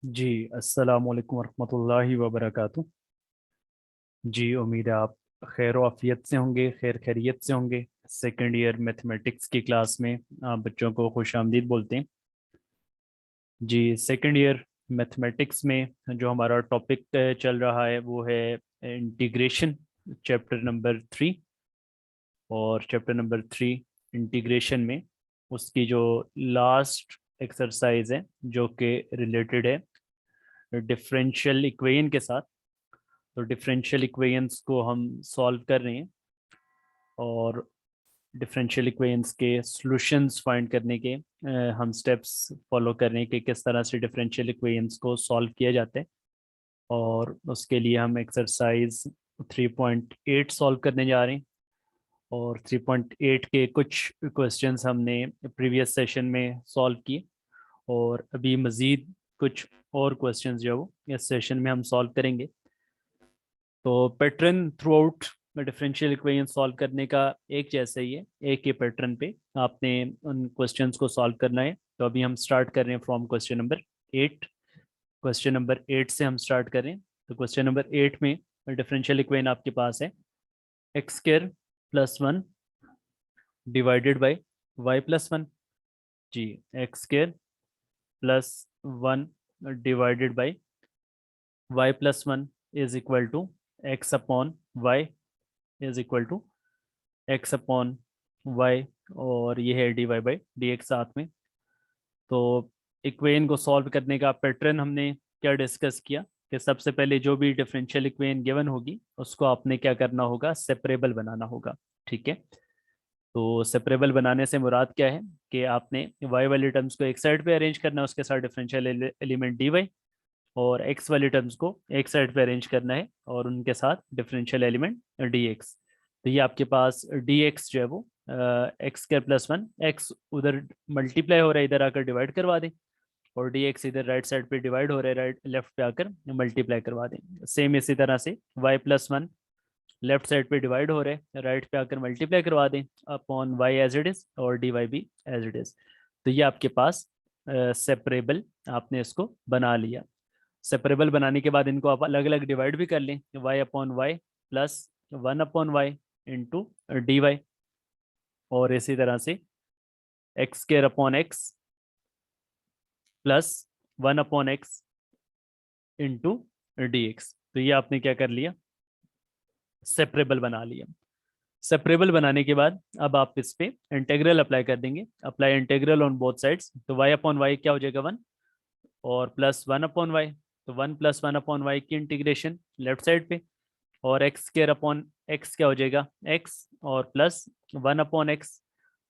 जी, अस्सलाम वालेकुम वरहमतुल्लाहि वबरकातुह। जी, उम्मीद है आप खैर आफियत से होंगे, खैर खैरियत से होंगे। सेकेंड ईयर मैथमेटिक्स की क्लास में आप बच्चों को खुश आमदीद बोलते हैं। जी, सेकेंड ईयर मैथमेटिक्स में जो हमारा टॉपिक चल रहा है वो है इंटीग्रेशन, चैप्टर नंबर 3। और चैप्टर नंबर 3 इंटीग्रेशन में उसकी जो लास्ट एक्सरसाइज है जो कि रिलेटेड है डिफरेंशियल इक्वेशन के साथ। तो डिफरेंशियल इक्वेशंस को हम सॉल्व कर रहे हैं और डिफरेंशियल इक्वेशंस के सॉल्यूशंस फाइंड करने के हम स्टेप्स फॉलो कर रहे हैं कि किस तरह से डिफरेंशियल इक्वेशंस को सॉल्व किया जाता है। और उसके लिए हम एक्सरसाइज 3.8 सॉल्व करने जा रहे हैं। और 3.8 के कुछ क्वेश्चंस हमने प्रीवियस सेशन में सॉल्व किए और अभी मज़ीद कुछ और क्वेश्चंस जो है वो इस सेशन में हम सॉल्व करेंगे। तो pattern through out differential equation solve करने का एक जैसा ही है, एक ही पैटर्न पे आपने उन क्वेश्चंस को सॉल्व करना है। तो अभी हम स्टार्ट कर रहे हैं from question number 8। Question number 8 से हम स्टार्ट कर रहे हैं। तो क्वेश्चन नंबर 8 में डिफरेंशियल इक्वेशन आपके पास है X square plus one divided by Y plus one. जी, X square plus one divided by Y plus one is equal to X upon Y is equal to X upon Y. और ये है D Y by D X साथ में। तो equation को solve करने का पैटर्न हमने क्या डिस्कस किया कि सबसे पहले जो भी डिफरेंशियल इक्वेशन गिवन होगी उसको आपने क्या करना होगा, सेपरेबल बनाना होगा। ठीक है। तो सेपरेबल बनाने से मुराद क्या है कि आपने वाई वाले टर्म्स को एक साइड पे अरेंज करना है, उसके साथ डिफरेंशियल एलिमेंट डी वाई, और एक्स वाले टर्म्स को एक साइड पे अरेंज करना है और उनके साथ डिफरेंशियल एलिमेंट डी एक्स। तो ये आपके पास डी एक्स जो है वो x square plus one, x उधर मल्टीप्लाई हो रहा है, इधर आकर डिवाइड करवा दें। और डी एक्स इधर राइट साइड पे डिवाइड हो रहा है, राइट लेफ्ट पे आकर मल्टीप्लाई करवा दें। सेम इसी तरह से Y plus one left side पे डिवाइड हो रहे हैं, राइट पे आकर मल्टीप्लाई करवा दें upon Y as it is और डी वाई भी एज इट इज। तो ये आपके पास सेपरेबल आपने इसको बना लिया। सेपरेबल बनाने के बाद इनको आप अलग अलग डिवाइड भी कर लें, Y upon Y plus one upon Y into D Y. और इसी तरह से X square upon X plus one upon X into D x. तो ये आपने क्या कर लिया, सेपरेबल बना लिया। सेपरेबल बनाने के बाद अब आप इस पे इंटीग्रल अप्लाई कर देंगे, apply integral on both sides. तो वाई अपॉन वाई क्या हो जाएगा, वन, और प्लस वन अपॉन वाई, तो one plus one upon Y की इंटीग्रेशन लेफ्ट साइड पे। और एक्स स्क्र अपॉन एक्स क्या हो जाएगा, एक्स, और प्लस वन अपॉन एक्स,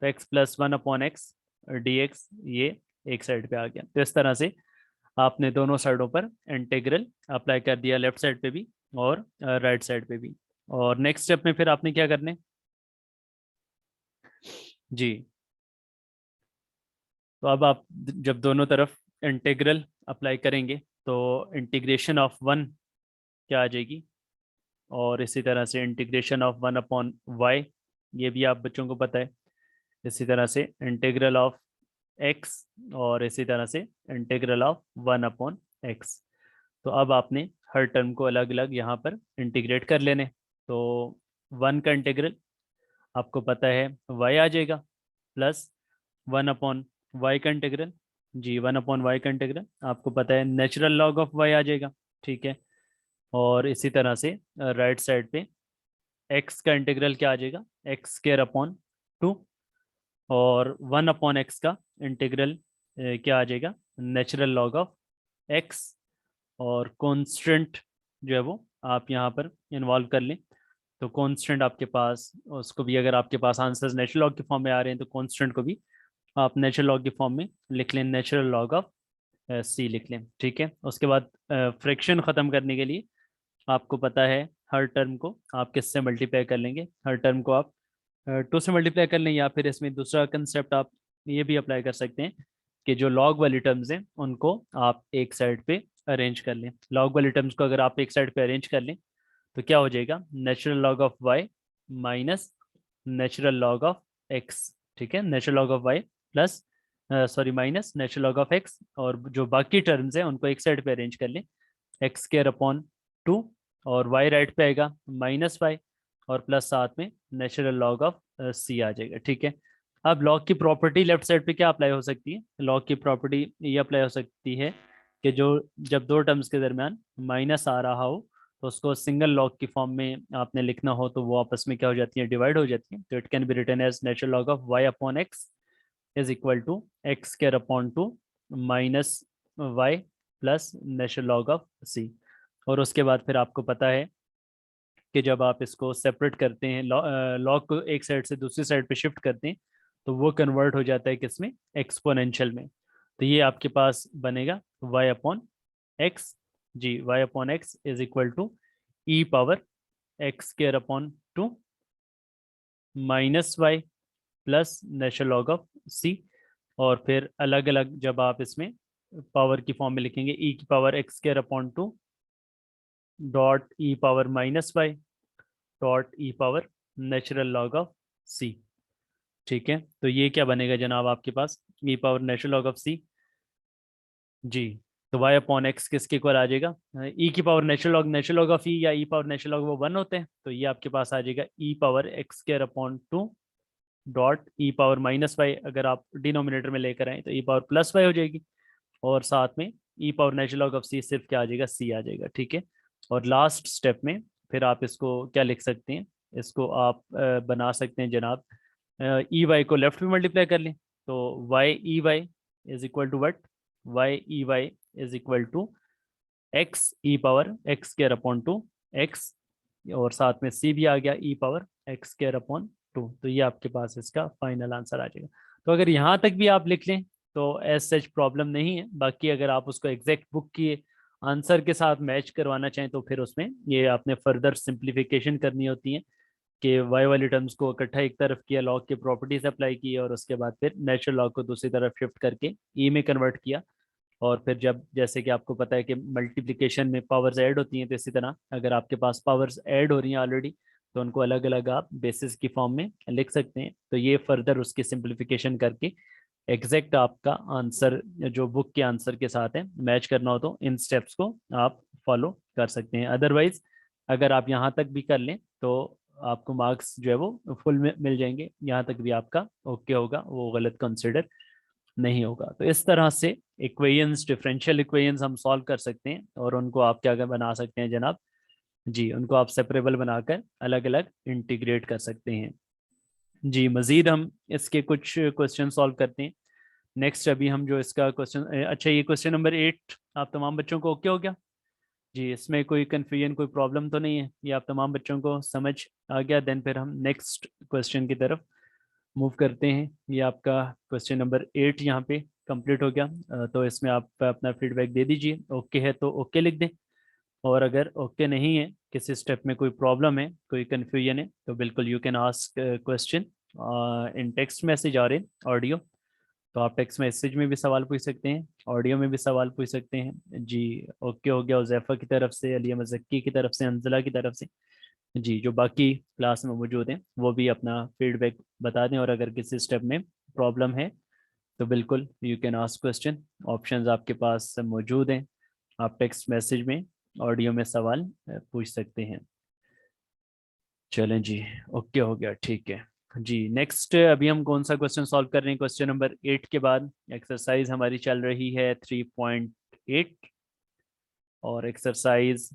तो x plus one upon x d x, ये एक साइड पे आ गया। तो इस तरह से आपने दोनों साइडों पर इंटीग्रल अप्लाई कर दिया, लेफ्ट साइड पे भी और राइट साइड पे भी। और नेक्स्ट स्टेप में फिर आपने क्या करने, जी, तो अब आप जब दोनों तरफ इंटीग्रल अप्लाई करेंगे तो इंटीग्रेशन ऑफ वन क्या आ जाएगी, और इसी तरह से integration of one upon Y, ये भी आप बच्चों को पता है। इसी तरह से इंटीग्रल ऑफ एक्स, और इसी तरह से integral of one upon x. तो अब आपने हर टर्म को अलग अलग यहाँ पर इंटीग्रेट कर लेने। तो वन का इंटीग्रल आपको पता है वाई आ जाएगा, प्लस वन अपॉन वाई का इंटीग्रल, जी वन अपॉन वाई का इंटीग्रल आपको पता है नेचुरल लॉग ऑफ वाई आ जाएगा। ठीक है। और इसी तरह से राइट साइड पे एक्स का इंटीग्रल क्या आ जाएगा, एक्स स्क्वायर अपॉन टू, और वन अपॉन एक्स का इंटीग्रल क्या आ जाएगा, नेचुरल लॉग ऑफ एक्स। और कांस्टेंट जो है वो आप यहाँ पर इन्वॉल्व कर लें। तो कांस्टेंट आपके पास, उसको भी अगर आपके पास आंसर्स नेचुरल लॉग के फॉर्म में आ रहे हैं तो कांस्टेंट को भी आप नेचुरल लॉग के फॉर्म में लिख लें, नेचुरल लॉग ऑफ सी लिख लें। ठीक है। उसके बाद फ्रैक्शन ख़त्म करने के लिए आपको पता है हर टर्म को आप किससे मल्टीप्लाई कर लेंगे, हर टर्म को आप टू से मल्टीप्लाई कर लें, या फिर इसमें दूसरा कंसेप्ट आप ये भी अप्लाई कर सकते हैं कि जो लॉग वाली टर्म्स हैं उनको आप एक साइड पे अरेंज कर लें। लॉग वाली टर्म्स को अगर आप एक साइड पे अरेंज कर लें तो क्या हो जाएगा, natural log of Y minus natural log of X. ठीक है, natural log of Y plus sorry minus natural log of X, और जो बाकी टर्म्स हैं उनको एक साइड पे अरेंज कर लें, एक्स स्क्वायर अपॉन 2, और वाई राइट पे आएगा माइनस वाई, और प्लस साथ में नेचुरल लॉग ऑफ सी आ जाएगा। ठीक है, अब लॉग की प्रॉपर्टी लेफ्ट साइड पे क्या अप्लाई हो सकती है? लॉग की प्रॉपर्टी ये अप्लाई हो सकती है कि जो जब दो टर्म्स के दरमियान माइनस आ रहा हो तो उसको सिंगल लॉग की फॉर्म में आपने लिखना हो तो वो आपस में क्या हो जाती है? डिवाइड हो जाती है। तो it can be written as natural log of y upon x is equal to x square upon 2 minus y plus natural log of c. और उसके बाद फिर आपको पता है कि जब आप इसको सेपरेट करते हैं, लॉग को एक साइड से दूसरी साइड पे शिफ्ट करते हैं, तो वो कन्वर्ट हो जाता है किसमें? एक्सपोनेंशियल में। तो ये आपके पास बनेगा y अपॉन एक्स, जी y upon x is equal to e power x square upon 2 minus y plus natural log of c. और फिर अलग अलग जब आप इसमें पावर की फॉर्म में लिखेंगे, ई की power x square upon 2 dot E power minus y dot E power natural log of c. ठीक है, तो ये क्या बनेगा जनाब आपके पास? E power natural log of c, जी। तो वाई अपॉन एक्स किसके इक्वल आ जाएगा? ई की power natural log of e या ई पावर नेचुरल लॉग वो वन होते हैं, तो ये आपके पास आ जाएगा e power x square upon 2 dot ई पावर माइनस वाई, अगर आप डिनोमिनेटर में लेकर आए तो ई पावर प्लस वाई हो जाएगी, और साथ में ई पावर नेचुरल लॉग ऑफ सी सिर्फ क्या आ जाएगा? सी आ जाएगा। ठीक है, और लास्ट स्टेप में फिर आप इसको क्या लिख सकते हैं? इसको आप बना सकते हैं जनाब, ई वाई को लेफ्ट में मल्टीप्लाई कर लें, तो Y E Y is equal to what? Y E Y is equal to X E power x square upon 2 X, और साथ में सी भी आ गया E power x square upon 2। तो ये आपके पास इसका फाइनल आंसर आ जाएगा। तो अगर यहाँ तक भी आप लिख लें तो एज सच प्रॉब्लम नहीं है। बाकी अगर आप उसको एग्जैक्ट बुक की आंसर के साथ मैच करवाना चाहें तो फिर उसमें ये आपने फर्दर सिंप्लीफिकेशन करनी होती है कि वाई वाली टर्म्स को इकट्ठा एक तरफ किया, लॉग की प्रॉपर्टीज अप्लाई की, और उसके बाद फिर नेचुरल लॉग को दूसरी तरफ शिफ्ट करके ई में कन्वर्ट किया। और फिर जब जैसे कि आपको पता है कि मल्टीप्लिकेशन में पावर्स ऐड होती हैं, तो इसी तरह अगर आपके पास पावर्स ऐड हो रही हैं ऑलरेडी तो उनको अलग अलग आप बेसिस की फॉर्म में लिख सकते हैं। तो ये फर्दर उसकी सिंप्लीफिकेशन करके एग्जैक्ट आपका आंसर जो बुक के आंसर के साथ है मैच करना हो तो इन स्टेप्स को आप फॉलो कर सकते हैं। अदरवाइज अगर आप यहाँ तक भी कर लें तो आपको मार्क्स जो है वो फुल में मिल जाएंगे, यहाँ तक भी आपका ओके होगा, वो गलत कंसिडर नहीं होगा। तो इस तरह से इक्वेशंस, डिफरेंशियल इक्वेशंस हम सॉल्व कर सकते हैं, और उनको आप क्या बना सकते हैं जनाब? जी, उनको आप सेपरेबल बनाकर अलग अलग इंटीग्रेट कर सकते हैं। जी, मज़ीद हम इसके कुछ क्वेश्चन सॉल्व करते हैं। नेक्स्ट अभी हम जो इसका क्वेश्चन, अच्छा ये क्वेश्चन नंबर 8 आप तमाम बच्चों को ओके हो गया? जी, इसमें कोई कन्फ्यूजन, कोई प्रॉब्लम तो नहीं है? ये आप तमाम बच्चों को समझ आ गया? देन फिर हम नेक्स्ट क्वेश्चन की तरफ मूव करते हैं। ये आपका क्वेश्चन नंबर 8 यहाँ पे कंप्लीट हो गया। तो इसमें आप अपना फीडबैक दे दीजिए। ओके है तो ओके लिख दें, और अगर ओके नहीं है, किसी स्टेप में कोई प्रॉब्लम है, कोई कन्फ्यूजन है, तो बिल्कुल you can ask question in text message और इन ऑडियो। तो आप टेक्स्ट मैसेज में भी सवाल पूछ सकते हैं, ऑडियो में भी सवाल पूछ सकते हैं। जी, ओके हो गया उज़ैफ़ा की तरफ से, अलिया मज़क्की की तरफ से, अंजला की तरफ से। जी, जो बाकी क्लास में मौजूद हैं वो भी अपना फीडबैक बता दें, और अगर किसी स्टेप में प्रॉब्लम है तो बिल्कुल you can ask question, options आपके पास मौजूद हैं। आप टेक्स्ट मैसेज में, ऑडियो में सवाल पूछ सकते हैं। चलें जी, ओके हो गया, ठीक है। जी, नेक्स्ट अभी हम कौन सा क्वेश्चन सॉल्व कर रहे हैं? क्वेश्चन नंबर 8 के बाद एक्सरसाइज हमारी चल रही है 3.8, और एक्सरसाइज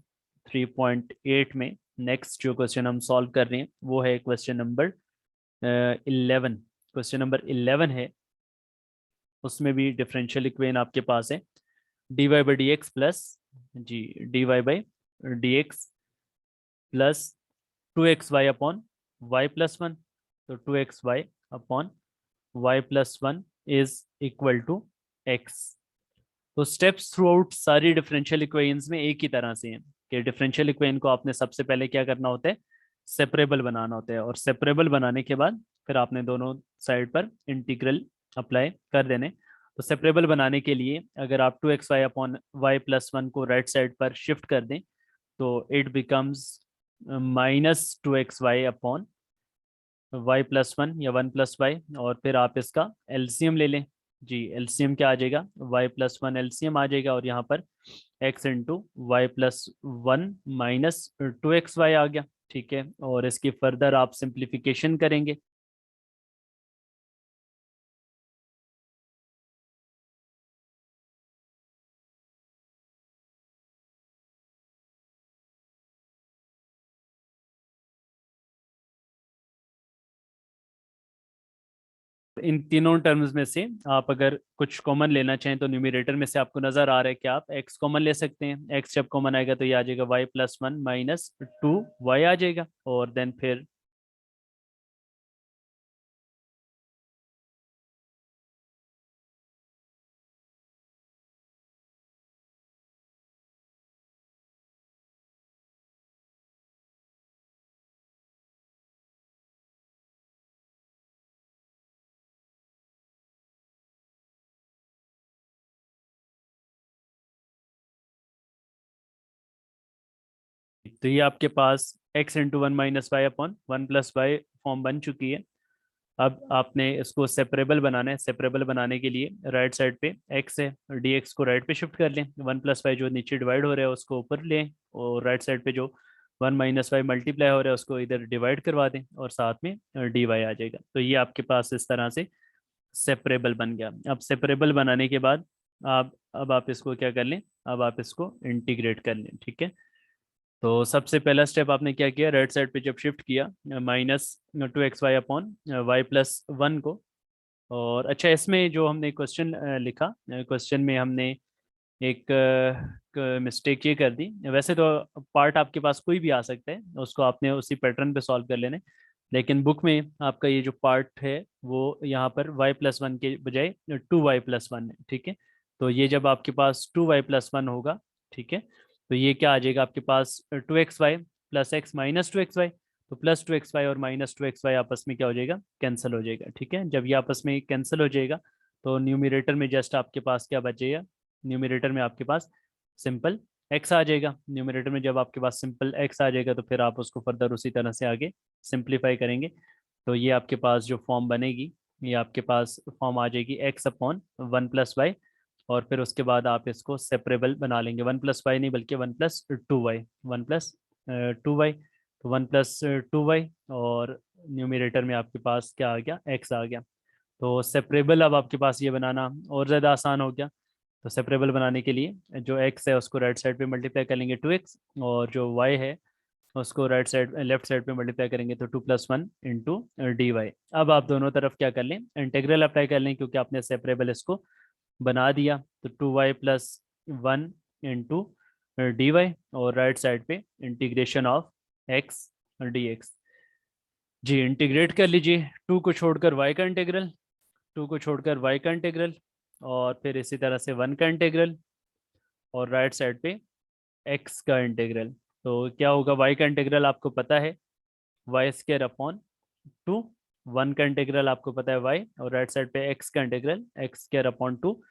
3.8 में नेक्स्ट जो क्वेश्चन हम सॉल्व कर रहे हैं वो है क्वेश्चन नंबर 11। क्वेश्चन नंबर 11 है, उसमें भी डिफरेंशियल इक्वेशन आपके पास है, D Y by D X plus, जी, D Y by D X plus 2xy upon Y plus one. तो 2xy upon Y plus one is equal to X. तो steps throughout सारी differential equations में एक ही तरह से हैं कि डिफरेंशियल इक्वेशन को आपने सबसे पहले क्या करना होता है? सेपरेबल बनाना होता है, और सेपरेबल बनाने के बाद फिर आपने दोनों साइड पर इंटीग्रल अप्लाई कर देने। तो सेपरेबल बनाने के लिए अगर आप 2xy upon Y plus one को राइट साइड पर शिफ्ट कर दें तो it becomes minus 2xy upon Y plus one या 1 प्लस वाई, और फिर आप इसका एलसीएम ले लें। जी एलसीएम क्या आ जाएगा, y+1 एलसीएम आ जाएगा, और यहाँ पर x into y+1 minus 2xy आ गया। ठीक है, और इसकी फर्दर आप सिंप्लीफिकेशन करेंगे। इन तीनों टर्म्स में से आप अगर कुछ कॉमन लेना चाहें तो न्यूमरेटर में से आपको नजर आ रहा है कि आप x कॉमन ले सकते हैं। x जब कॉमन आएगा तो ये आ जाएगा y+1 माइनस 2y आ जाएगा, और देन फिर तो ये आपके पास x into 1 - y/1 + y form बन चुकी है। अब आपने इसको सेपरेबल बनाना है। सेपरेबल बनाने के लिए राइट साइड पे x है, dx को राइट पे शिफ्ट कर लें, 1 + y जो नीचे डिवाइड हो रहा है उसको ऊपर लें, और राइट साइड पे जो 1 - y मल्टीप्लाई हो रहा है उसको इधर डिवाइड करवा दें, और साथ में dy आ जाएगा। तो ये आपके पास इस तरह से सेपरेबल बन गया। अब सेपरेबल बनाने के बाद अब आप इसको क्या कर लें, अब आप इसको इंटीग्रेट कर लें। ठीक है, तो सबसे पहला स्टेप आपने क्या किया, राइट साइड पे जब शिफ्ट किया -2xy/y+1 को। और अच्छा, इसमें जो हमने क्वेश्चन लिखा, क्वेश्चन में हमने एक मिस्टेक ये कर दी। वैसे तो पार्ट आपके पास कोई भी आ सकता है, उसको आपने उसी पैटर्न पे सॉल्व कर लेना है, लेकिन बुक में आपका ये जो पार्ट है वो यहाँ पर y+1 के बजाय 2y+1 है। ठीक है, तो ये जब आपके पास 2y+1 होगा, ठीक है, तो ये क्या आ जाएगा आपके पास 2xy + x - 2xy। तो +2xy और -2xy आपस में क्या हो जाएगा, कैंसिल हो जाएगा। ठीक है, जब ये आपस में कैंसिल हो जाएगा तो न्यूमरेटर में जस्ट आपके पास क्या बचेगा, न्यूमरेटर में आपके पास सिंपल x आ जाएगा। न्यूमरेटर में जब आपके पास सिंपल x आ जाएगा तो फिर आप उसको फर्दर उसी तरह से आगे सिंप्लीफाई करेंगे, तो ये आपके पास जो फॉर्म बनेगी, ये आपके पास फॉर्म आ जाएगी x/1 + y। और फिर उसके बाद आप इसको सेपरेबल बना लेंगे, 1 + y नहीं बल्कि 1 + 2y, 1 + 2y, तो 1 + 2y, और न्यूमरेटर में आपके पास क्या आ गया, x आ गया। तो सेपरेबल अब आपके पास ये बनाना और ज़्यादा आसान हो गया। तो सेपरेबल बनाने के लिए जो x है उसको राइट साइड पे मल्टीप्लाई कर लेंगे 2x, और जो y है उसको राइट साइड लेफ्ट साइड पे मल्टीप्लाई करेंगे तो 2+1 इंटू dy। अब आप दोनों तरफ क्या कर लें, इंटीग्रल अप्लाई कर लें, क्योंकि आपने सेपरेबल इसको बना दिया। तो 2y+1 इंटू dy, और राइट साइड पे इंटीग्रेशन ऑफ x dx। जी इंटीग्रेट कर लीजिए, 2 को छोड़कर y का इंटीग्रल, 2 को छोड़कर y का इंटीग्रल, और फिर इसी तरह से 1 का इंटीग्रल, और राइट साइड पे x का इंटीग्रल। तो क्या होगा, y का इंटीग्रल आपको पता है y²/2, 1 का इंटीग्रल आपको पता है y, और राइट साइड पे x का इंटीग्रल x²/2,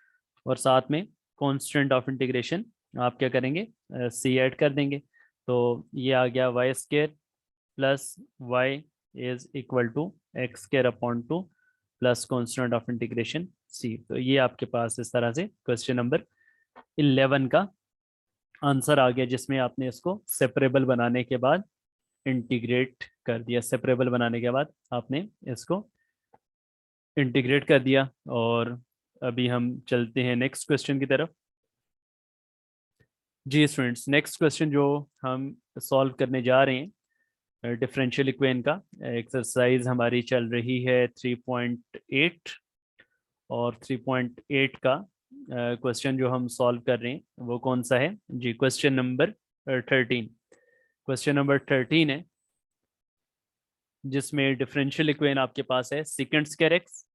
और साथ में कांस्टेंट ऑफ इंटीग्रेशन आप क्या करेंगे, c ऐड कर देंगे। तो ये आ गया y² + y = x²/2 plus constant of integration c। तो ये आपके पास इस तरह से क्वेश्चन नंबर 11 का आंसर आ गया, जिसमें आपने इसको सेपरेबल बनाने के बाद इंटीग्रेट कर दिया। सेपरेबल बनाने के बाद आपने इसको इंटीग्रेट कर दिया। और अभी हम चलते हैं नेक्स्ट क्वेश्चन की तरफ। जी स्टूडेंट्स, नेक्स्ट क्वेश्चन जो हम सॉल्व करने जा रहे हैं डिफरेंशियल इक्वेशन का, एक्सरसाइज हमारी चल रही है 3.8, और 3.8 का क्वेश्चन जो हम सॉल्व कर रहे हैं वो कौन सा है जी, क्वेश्चन नंबर 13। क्वेश्चन नंबर 13 है जिसमें डिफरेंशियल इक्वेशन आपके पास है सेकंड स्क्वायर एक्स,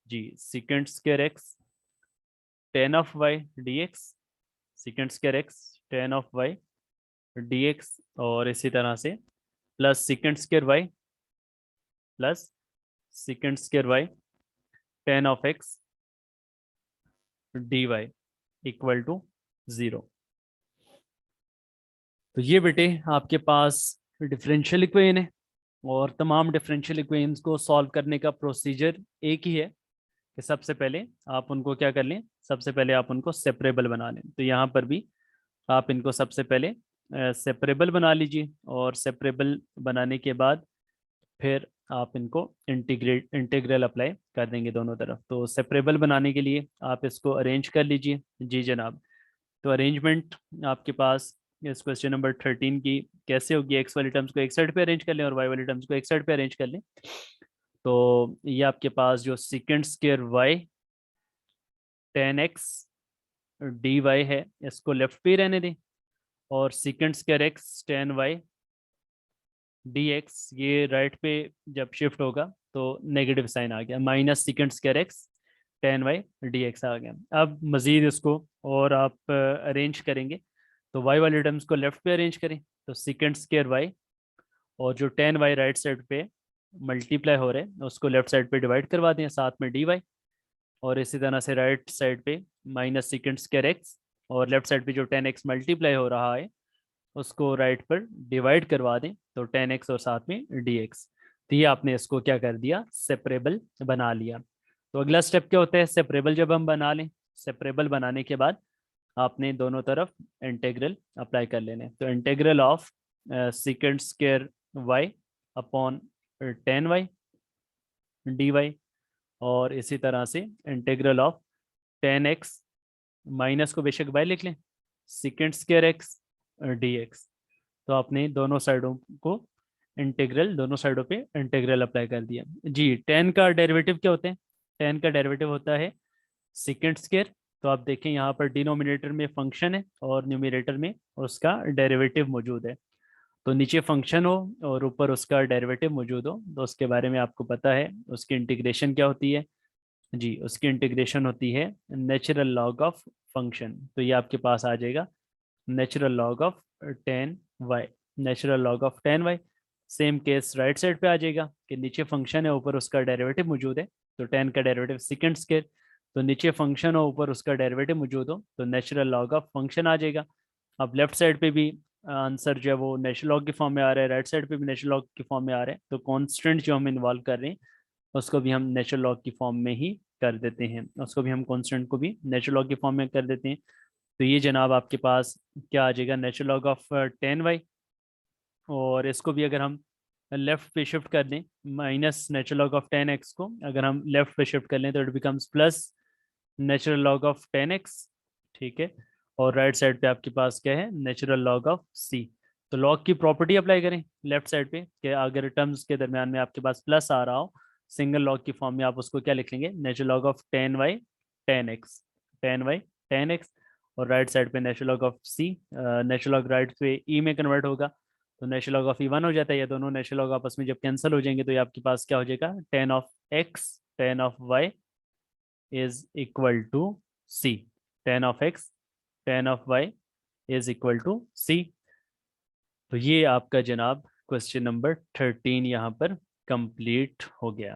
जी second square x tan of y d x, second square x tan of y d x, और इसी तरह से plus second square y plus second square y tan of x d y = 0। तो ये बेटे आपके पास differential equation है, और तमाम डिफरेंशियल इक्वेशंस को सॉल्व करने का प्रोसीजर एक ही है कि सबसे पहले आप उनको क्या कर लें, सबसे पहले आप उनको सेपरेबल बना लें। तो यहाँ पर भी आप इनको सबसे पहले सेपरेबल बना लीजिए, और सेपरेबल बनाने के बाद फिर आप इनको इंटीग्रल अप्लाई कर देंगे दोनों तरफ। तो सेपरेबल बनाने के लिए आप इसको अरेंज कर लीजिए। जी जनाब। तो अरेंजमेंट आपके पास इस क्वेश्चन नंबर 13 की कैसे होगी, एक्स वाली टर्म्स को एक साइड पे अरेंज कर लें और वाई वाली टर्म्स को एक साइड पे अरेंज कर लें। तो ये आपके पास जो sec square y tan x d y है, इसको लेफ्ट पे ही रहने दें, और sec square x tan y d x ये राइट पे जब शिफ्ट होगा तो नेगेटिव साइन आ गया, minus sec square x tan y d x आ गया। अब मज़ीद इसको और आप अरेंज करेंगे, तो वाई वाले टर्म्स को लेफ्ट पे अरेंज करें। तो सेकंड स्क्वायर वाई और जो टेन वाई राइट साइड पे मल्टीप्लाई हो रहे हैं उसको लेफ्ट साइड पे डिवाइड करवा दें, साथ में डी वाई। और इसी तरह से राइट साइड पे माइनस सेकंड स्क्वायर एक्स और लेफ्ट साइड पे जो टेन एक्स मल्टीप्लाई हो रहा है उसको राइट पर डिवाइड करवा दें, तो टेन एक्स और साथ में डी एक्स। तो ये आपने इसको क्या कर दिया, सेपरेबल बना लिया। तो अगला स्टेप क्या होता है, सेपरेबल जब हम बना लें, सेपरेबल बनाने के बाद आपने दोनों तरफ इंटीग्रल अप्लाई कर लेने। तो integral of second square y upon tan y d Y, और इसी तरह से integral of tan x minus को बेशक बाय लिख लें second square x d x. तो आपने दोनों साइडों को इंटीग्रल, दोनों साइडों पे इंटीग्रल अप्लाई कर दिया। जी टेन का डेरिवेटिव क्या होते हैं, टेन का डेरिवेटिव होता है सेकंड स्क्वायर। तो आप देखें यहाँ पर डिनोमिनेटर में फंक्शन है और न्यूमिनेटर में उसका डेरिवेटिव मौजूद है। तो नीचे फंक्शन हो और ऊपर उसका डेरिवेटिव मौजूद हो तो उसके बारे में आपको पता है, उसकी इंटीग्रेशन क्या होती है। जी उसकी इंटीग्रेशन होती है नेचुरल लॉग ऑफ फंक्शन। तो ये आपके पास आ जाएगा natural log of tan y, natural log of tan y. Same case right side पे आ जाएगा कि नीचे फंक्शन है ऊपर उसका डेरिवेटिव मौजूद है, तो टेन का डेरिवेटिव सेकंड स्क्वायर। तो नीचे फंक्शन हो ऊपर उसका डेरिवेटिव मौजूद हो तो नेचुरल लॉग ऑफ फंक्शन आ जाएगा। अब लेफ्ट साइड पे भी आंसर जो है वो नेचुरल लॉग की फॉर्म में आ रहा है, राइट साइड पे भी नेचुरल लॉग की फॉर्म में आ रहा है। तो कॉन्स्टेंट जो हम इन्वॉल्व कर रहे हैं उसको भी हम नेचुरल लॉग की फॉर्म में ही कर देते हैं, उसको भी हम कॉन्स्टेंट को भी नेचुरल लॉग की फॉर्म में कर देते हैं। तो ये जनाब आपके पास क्या आ जाएगा, natural log of tan y. और इसको भी अगर हम लेफ्ट पे शिफ्ट कर दें, minus natural log of tan x को अगर हम लेफ्ट पे शिफ्ट कर लें तो it becomes plus natural log of tan x. ठीक है। और राइट साइड पे आपके पास क्या है, नेचुरल लॉग ऑफ सी। तो लॉग की प्रॉपर्टी अप्लाई करें लेफ्ट साइड पे कि अगर टर्म्स के दरमियान में आपके पास प्लस आ रहा हो सिंगल लॉग की फॉर्म में, आप उसको क्या लिख लेंगे, natural log of tan y tan x, tan y tan x. और राइट साइड पे natural log of c, natural log right पे ई में कन्वर्ट होगा तो natural log of e one हो जाता है। ये दोनों नेचुरल लॉग आपस में जब कैंसिल हो जाएंगे तो ये आपके पास क्या हो जाएगा, tan of x tan of y is equal to c, tan of x tan of y is equal to c. तो ये आपका जनाब क्वेश्चन नंबर 13 यहाँ पर कंप्लीट हो गया।